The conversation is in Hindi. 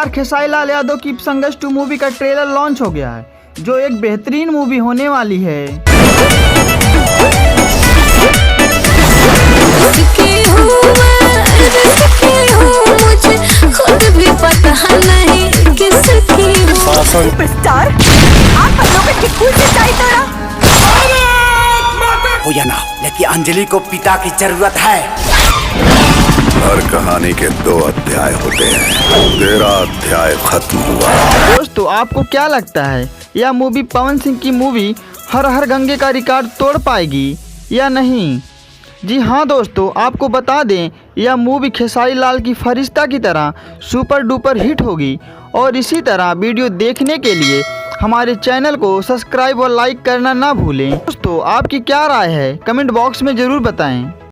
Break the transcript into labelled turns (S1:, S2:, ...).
S1: सुपरस्टार खेसारी लाल यादव की संघर्ष 2 मूवी का ट्रेलर लॉन्च हो गया है, जो एक बेहतरीन मूवी होने वाली है।
S2: सुपरस्टार, आप बंदों पे कितनी सच्चाई तोड़ा।
S3: हो या ना हो, लेकिन अंजलि को पिता की जरूरत है।
S4: हर कहानी के 2 अध्याय होते हैं, तेरा अध्याय खत्म हुआ।
S1: दोस्तों, आपको क्या लगता है यह मूवी पवन सिंह की मूवी हर हर गंगे का रिकॉर्ड तोड़ पाएगी या नहीं? जी हाँ दोस्तों, आपको बता दें यह मूवी खेसारी लाल की फरिश्ता की तरह सुपर डुपर हिट होगी। और इसी तरह वीडियो देखने के लिए हमारे चैनल को सब्सक्राइब और लाइक करना ना भूलें। दोस्तों, आपकी क्या राय है कमेंट बॉक्स में ज़रूर बताएं।